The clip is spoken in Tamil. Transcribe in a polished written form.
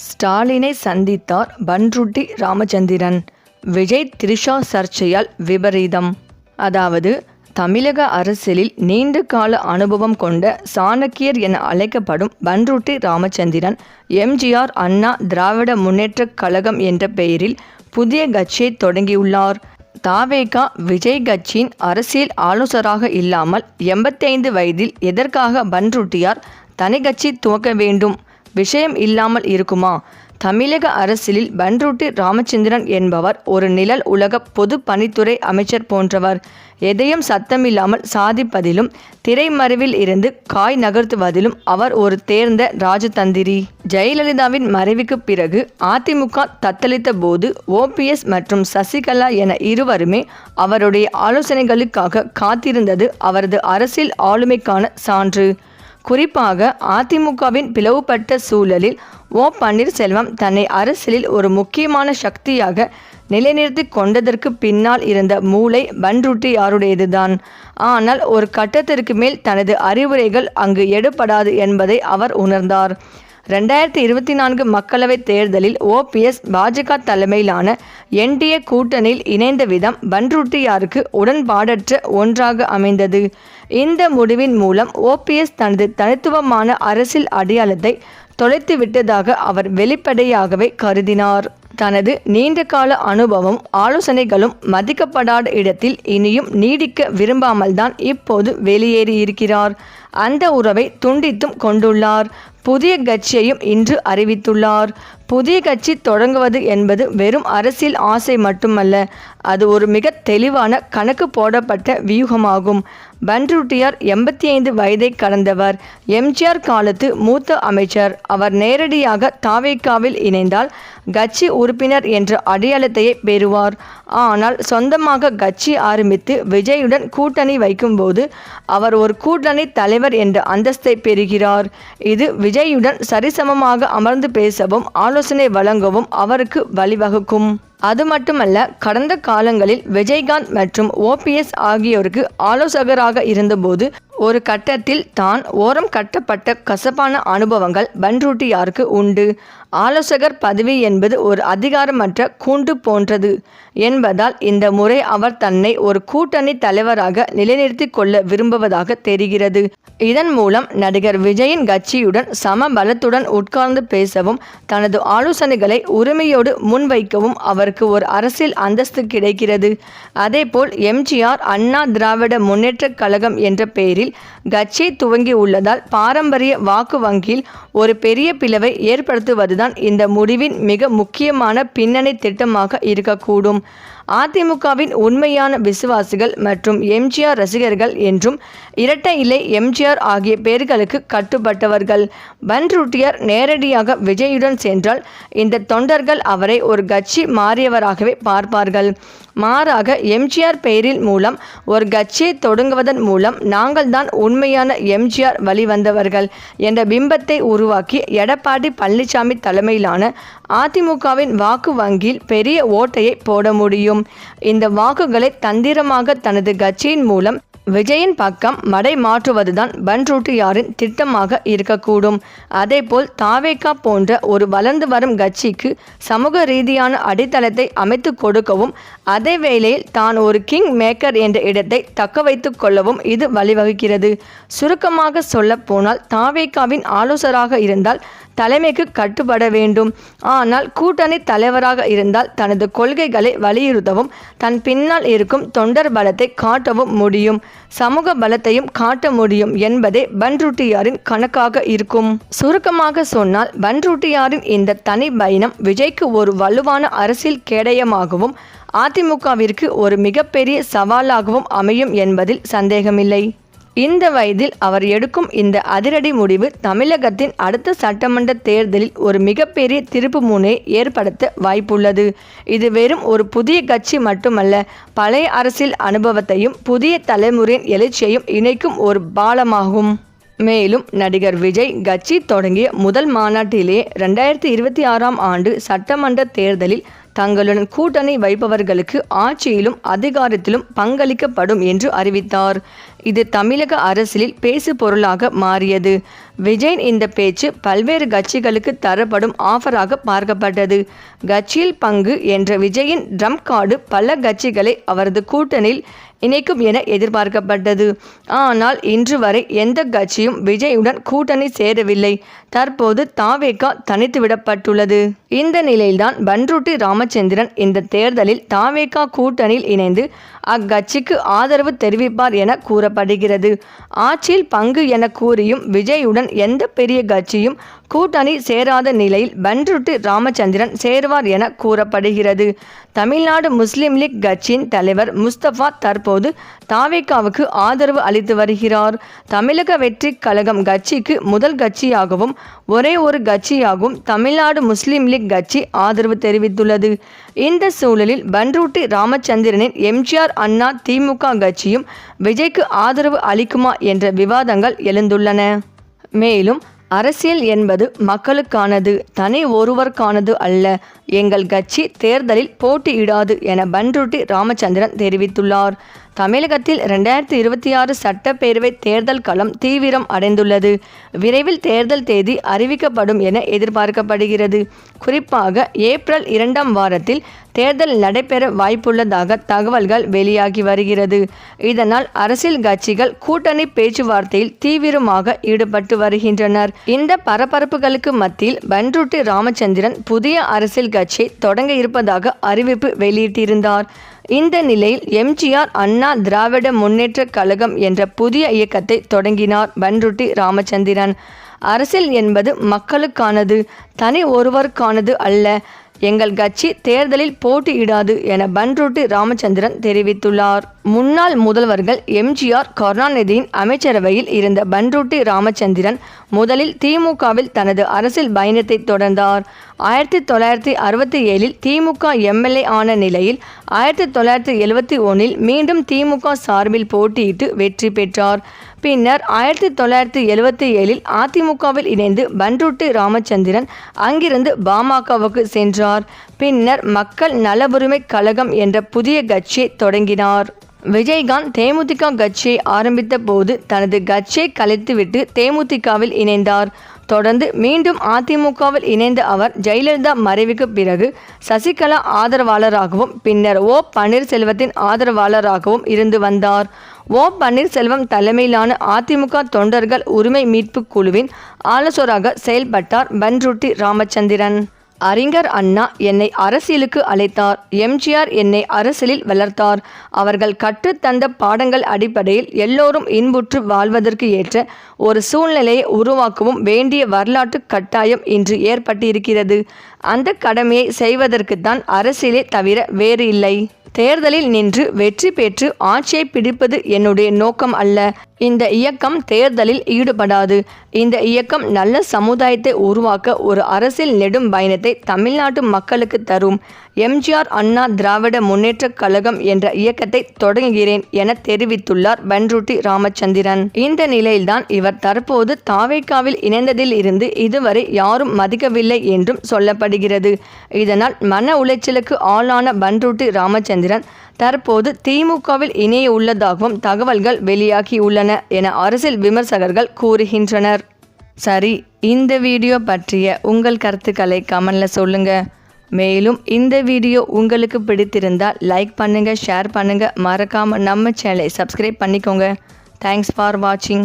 ஸ்டாலினை சந்தித்தார் பண்ருட்டி ராமச்சந்திரன். விஜய் த்ரிஷா சர்ச்சையால் விபரீதம். அதாவது, தமிழக அரசியலில் நீண்ட கால அனுபவம் கொண்ட சாணக்கியர் என அழைக்கப்படும் பண்ருட்டி ராமச்சந்திரன், எம்ஜிஆர் அண்ணா திராவிட முன்னேற்றக் கழகம் என்ற பெயரில் புதிய கட்சியை தொடங்கியுள்ளார். தவேக விஜய் கட்சியின் அரசியல் ஆலோசகராக இல்லாமல் 85 வயதில் எதற்காக பண்ருட்டியார் தனி கட்சி துவக்க வேண்டும்? விஷயம் இல்லாமல் இருக்குமா? தமிழக அரசியலில் பண்ருட்டி ராமச்சந்திரன் என்பவர் ஒரு நிழல் உலக பொது பணித்துறை அமைச்சர் போன்றவர். எதையும் சத்தமில்லாமல் சாதிப்பதிலும் திரைமறைவில் இருந்து காய் நகர்த்துவதிலும் அவர் ஒரு தேர்ந்த ராஜதந்திரி. ஜெயலலிதாவின் மறைவுக்கு பிறகு அதிமுக தத்தளித்த போது ஓபிஎஸ் மற்றும் சசிகலா என இருவருமே அவருடைய ஆலோசனைகளுக்காக காத்திருந்தது அவரது அரசியல் ஆளுமைக்கான சான்று. குறிப்பாக அதிமுகவின் பிளவுபட்ட சூழலில் பன்னீர்செல்வம் தன்னை அரசியலில் ஒரு முக்கியமான சக்தியாக நிலைநிறுத்தி கொண்டதற்கு பின்னால் இருந்த மூளை பண்ருட்டியாருடையதுதான். ஆனால் ஒரு கட்டத்திற்கு மேல் தனது அறிவுரைகள் அங்கு எடுபடாது என்பதை அவர் உணர்ந்தார். 2024 மக்களவைத் தேர்தலில் ஓபிஎஸ் பாஜக தலைமையிலான என்டிஏ கூட்டணியில் இணைந்த விதம் பண்ருட்டியாருக்கு உடன்பாடற்ற ஒன்றாக அமைந்தது. இந்த முடிவின் மூலம் ஓபிஎஸ் தனது தனித்துவமான அரசியல் அடையாளத்தை தொலைத்து விட்டதாக அவர் வெளிப்படையாகவே கருதினார். தனது நீண்டகால அனுபவம் ஆலோசனைகளும் மதிக்கப்படாத இடத்தில் இனியும் நீடிக்க விரும்பாமல் தான் இப்போது வெளியேறியிருக்கிறார். அந்த உறவை துண்டித்தும் கொண்டுள்ளார். புதிய கட்சியையும் இன்று அறிவித்துள்ளார். புதிய கட்சி தொடங்குவது என்பது வெறும் அரசியல் ஆசை மட்டுமல்ல, அது ஒரு மிக தெளிவான கணக்கு போடப்பட்ட வியூகமாகும். பண்ருட்டியார் 85 வயதை கடந்தவர். எம்ஜிஆர் காலத்து மூத்த அமைச்சர். அவர் நேரடியாக தவேகவில் இணைந்தால் கட்சி உறுப்பினர் என்ற அடையாளத்தையே பெறுவார். ஆனால் சொந்தமாக கட்சி ஆரம்பித்து விஜயுடன் கூட்டணி வைக்கும்போது அவர் ஒரு கூட்டணி தலைவர் என்ற அந்தஸ்தை பெறுகிறார். இது விஜயுடன் சரிசமமாக அமர்ந்து பேசவும் ஆலோசனை வழங்கவும் அவருக்கு வழிவகுக்கும். அது மட்டுமல்ல, கடந்த காலங்களில் விஜயகாந்த் மற்றும் ஓபிஎஸ் ஆகியோருக்கு ஆலோசகராக இருந்தபோது ஒரு கட்டத்தில் தான் ஓரம் கட்டப்பட்ட கசப்பான அனுபவங்கள் பண்ருட்டியாருக்கு உண்டு. ஆலோசகர் பதவி என்பது ஒரு அதிகாரமற்ற கூண்டு போன்றது என்பதால் இந்த முறை அவர் தன்னை ஒரு கூட்டணி தலைவராக நிலைநிறுத்தி கொள்ள விரும்புவதாக தெரிகிறது. இதன் மூலம் நடிகர் விஜயின் கட்சியுடன் சம பலத்துடன் உட்கார்ந்து பேசவும் தனது ஆலோசனைகளை உரிமையோடு முன்வைக்கவும் அவருக்கு ஒரு அரசியல் அந்தஸ்து கிடைக்கிறது. அதேபோல் எம்ஜிஆர் அண்ணா திராவிட முன்னேற்றக் கழகம் என்ற பெயரில் கட்சியை துவங்கி உள்ளதால் பாரம்பரிய வாக்கு வங்கியில் ஒரு பெரிய பிளவை ஏற்படுத்துவதுதான் இந்த முடிவின் மிக முக்கியமான பின்னணி திட்டமாக இருக்கக்கூடும். அதிமுகவின் உண்மையான விசுவாசிகள் மற்றும் எம்ஜிஆர் ரசிகர்கள் என்றும் இரட்டை இலை எம்ஜிஆர் ஆகிய பெயர்களுக்கு கட்டுப்பட்டவர்கள். பண்ருட்டியார் நேரடியாக விஜயுடன் சென்றால் இந்த தொண்டர்கள் அவரை ஒரு கட்சி மாறியவராகவே பார்ப்பார்கள். மாறாக எம்ஜிஆர் பெயரில் மூலம் ஒரு கட்சியை தொடங்குவதன் மூலம் நாங்கள் தான் உண்மையான எம்ஜிஆர் வழிவந்தவர்கள் என்ற பிம்பத்தை உருவாக்கி எடப்பாடி பழனிசாமி தலைமையிலான அதிமுகவின் வாக்கு வங்கியில் பெரிய ஓட்டையை போட முடியும். இந்த வாக்குகளை தந்திரமாக தனது கட்சியின் மூலம் விஜயின் பக்கம் மடை மாற்றுவதுதான் பண்ருட்டியாரின் திட்டமாக இருக்கக்கூடும். அதேபோல் தவேக போன்ற ஒரு வளர்ந்து வரும் கட்சிக்கு சமூக ரீதியான அடித்தளத்தை அமைத்து கொடுக்கவும், அதே வேளையில் தான் ஒரு கிங் மேக்கர் என்ற இடத்தை தக்க வைத்து கொள்ளவும் இது வழிவகுக்கிறது. சுருக்கமாக சொல்ல போனால் தவேகவின் ஆலோசகராக இருந்தால் தலைமைக்கு கட்டுப்பட வேண்டும். ஆனால் கூட்டணி தலைவராக இருந்தால் தனது கொள்கைகளை வலியுறுத்தவும் தன் பின்னால் இருக்கும் தொண்டர் பலத்தை காட்டவும் முடியும். சமூக பலத்தையும் காட்ட முடியும் என்பதே பண்ருட்டியாரின் கணக்காக இருக்கும். சுருக்கமாக சொன்னால் பண்ருட்டியாரின் இந்த தனி பயணம் விஜய்க்கு ஒரு வலுவான அரசியல் கேடயமாகவும் அதிமுகவிற்கு ஒரு மிகப்பெரிய சவாலாகவும் அமையும் என்பதில் சந்தேகமில்லை. இந்த வயதில் அவர் எடுக்கும் இந்த அதிரடி முடிவு தமிழகத்தின் அடுத்த சட்டமன்ற தேர்தலில் ஒரு மிகப்பெரிய திருப்பு முனையை ஏற்படுத்த வாய்ப்புள்ளது. இது வெறும் ஒரு புதிய கட்சி மட்டுமல்ல, பழைய அரசியல் அனுபவத்தையும் புதிய தலைமுறையின் எழுச்சியையும் இணைக்கும் ஒரு பாலமாகும். மேலும் நடிகர் விஜய் கட்சி தொடங்கிய முதல் மாநாட்டிலேயே 2026ஆம் ஆண்டு சட்டமன்ற தேர்தலில் தங்களுடன் கூட்டணி வைப்பவர்களுக்கு ஆட்சியிலும் அதிகாரத்திலும் பங்களிக்கப்படும் என்று அறிவித்தார். இது தமிழக அரசியலில் பேசு பொருளாக மாறியது. விஜயின் இந்த பேச்சு பல்வேறு கட்சிகளுக்கு தரப்படும் ஆஃபராக பார்க்கப்பட்டது. கட்சியில் பங்கு என்ற விஜயின் ட்ரம்ப் கார்டு பல கட்சிகளை அவரது கூட்டணியில் இணைக்கும் என எதிர்பார்க்கப்பட்டது. ஆனால் இன்று வரை எந்த கட்சியும் விஜயுடன் கூட்டணி சேரவில்லை. தற்போது தாவேகா தனித்து விடப்பட்டுள்ளது. இந்த நிலையில்தான் பண்ருட்டி ராமச்சந்திரன் இந்த தேர்தலில் தாவேகா கூட்டணியில் இணைந்து அக்கட்சிக்கு ஆதரவு தெரிவிப்பார் என கூறப்படுகிறது. ஆட்சியில் பங்கு என கூறியும் விஜயுடன் எந்த பெரிய கட்சியும் கூட்டணி சேராத நிலையில் பண்ருட்டி ராமச்சந்திரன் சேருவார் என கூறப்படுகிறது. தமிழ்நாடு முஸ்லிம் லீக் கட்சியின் தலைவர் முஸ்தபா தற்போது தாவேகாவுக்கு ஆதரவு அளித்து வருகிறார். தமிழக வெற்றி கழகம் கட்சிக்கு முதல் கட்சியாகவும் ஒரே ஒரு கட்சியாகவும் தமிழ்நாடு முஸ்லிம் லீக் கட்சி ஆதரவு தெரிவித்துள்ளது. இந்த சூழலில் பண்ருட்டி ராமச்சந்திரனின் எம்ஜிஆர் அண்ணா திமுக கட்சியும் விஜய்க்கு ஆதரவு அளிக்குமா என்ற விவாதங்கள் எழுந்துள்ளன. மேலும் அரசியல் என்பது மக்களுக்கானது, தனி ஒருவருக்கானது அல்ல. எங்கள் கட்சி தேர்தலில் போட்டியிடாது என பண்ருட்டி ராமச்சந்திரன் தெரிவித்துள்ளார். தமிழகத்தில் 2026 சட்டப்பேரவை தேர்தல் களம் தீவிரம் அடைந்துள்ளது. விரைவில் தேர்தல் தேதி அறிவிக்கப்படும் என எதிர்பார்க்கப்படுகிறது. குறிப்பாக ஏப்ரல் 2ஆம் வாரத்தில் தேர்தல் நடைபெற வாய்ப்புள்ளதாக தகவல்கள் வெளியாகி வருகிறது. இதனால் அரசியல் கட்சிகள் கூட்டணி பேச்சுவார்த்தையில் தீவிரமாக ஈடுபட்டு வருகின்றனர். இந்த பரபரப்புகளுக்கு மத்தியில் பண்ருட்டி ராமச்சந்திரன் புதிய அரசியல் கட்சியை தொடங்க இருப்பதாக அறிவிப்பு வெளியிட்டிருந்தார். இந்த நிலையில் எம்ஜிஆர் அண்ணா திராவிட முன்னேற்ற கழகம் என்ற புதிய இயக்கத்தை தொடங்கினார் பண்ருட்டி ராமச்சந்திரன். அரசியல் என்பது மக்களுக்கானது, தனி ஒருவருக்கானது அல்ல. எங்கள் கட்சி தேர்தலில் போட்டியிடாது என பண்ருட்டி ராமச்சந்திரன் தெரிவித்துள்ளார். முன்னாள் முதல்வர்கள் எம்ஜிஆர், கருணாநிதியின் அமைச்சரவையில் இருந்த பண்ருட்டி ராமச்சந்திரன் முதலில் திமுகவில் தனது அரசியல் பயணத்தை தொடர்ந்தார். 1967 திமுக எம்எல்ஏ ஆன நிலையில் 1971 மீண்டும் திமுக சார்பில் போட்டியிட்டு வெற்றி பெற்றார். பின்னர் 1977 அதிமுகவில் இணைந்து பண்ருட்டி ராமச்சந்திரன் அங்கிருந்து பாமகவுக்கு சென்றார். பின்னர் மக்கள் நல உரிமை கழகம் என்ற புதிய கட்சியை தொடங்கினார். விஜயகாந்த் தேமுதிக கட்சியை ஆரம்பித்த போது தனது கட்சியை கலைத்துவிட்டு தேமுதிகவில் இணைந்தார். தொடர்ந்து மீண்டும் அதிமுகவில் இணைந்த அவர் ஜெயலலிதா மறைவுக்கு பிறகு சசிகலா ஆதரவாளராகவும் பின்னர் ஓ பன்னீர்செல்வத்தின் ஆதரவாளராகவும் இருந்து வந்தார். ஓ பன்னீர்செல்வம் தலைமையிலான அதிமுக தொண்டர்கள் உரிமை மீட்பு குழுவின் ஆலோசகராக செயல்பட்டார் பண்ருட்டி ராமச்சந்திரன். அறிஞர் அண்ணா என்னை அரசியலுக்கு அழைத்தார். எம்ஜிஆர் என்னை அரசியலில் வளர்த்தார். அவர்கள் கற்றுத்தந்த பாடங்கள் அடிப்படையில் எல்லோரும் இன்புற்று வாழ்வதற்கு ஏற்ற ஒரு சூழ்நிலையை உருவாக்கவும் வேண்டிய வரலாற்று கட்டாயம் இன்று ஏற்பட்டிருக்கிறது. அந்த கடமையை செய்வதற்குத்தான் அரசியலே தவிர வேறு இல்லை. தேர்தலில் நின்று வெற்றி பெற்று ஆட்சியை பிடிப்பது என்னுடைய நோக்கம் அல்ல. இந்த இயக்கம் தேர்தலில் ஈடுபடாது. இந்த இயக்கம் நல்ல சமுதாயத்தை உருவாக்க ஒரு அரசியல் நெடும் பயணத்தை தமிழ்நாட்டு மக்களுக்கு தரும். எம்ஜிஆர் அண்ணா திராவிட முன்னேற்ற கழகம் என்ற இயக்கத்தை தொடங்குகிறேன் என தெரிவித்துள்ளார் பண்ருட்டி ராமச்சந்திரன். இந்த நிலையில்தான் இவர் தற்போது தாவேகாவில் இணைந்ததில் இருந்து இதுவரை யாரும் மதிக்கவில்லை என்றும் சொல்லப்படுகிறது. இதனால் மன உளைச்சலுக்கு ஆளான பண்ருட்டி ராமச்சந்திரன் தற்போது திமுகவில் இணைய உள்ளதாகவும் தகவல்கள் வெளியாகியுள்ளன என அரசியல் விமர்சகர்கள் கூறுகின்றனர். சரி, இந்த வீடியோ பற்றிய உங்கள் கருத்துக்களை கமெண்ட்ல சொல்லுங்க. மேலும் இந்த வீடியோ உங்களுக்கு பிடித்திருந்தால் லைக் பண்ணுங்க, ஷேர் பண்ணுங்க, மறக்காம நம்ம சேனலை சப்ஸ்கிரைப் பண்ணிக்கோங்க. தேங்க்ஸ் ஃபார் வாட்சிங்.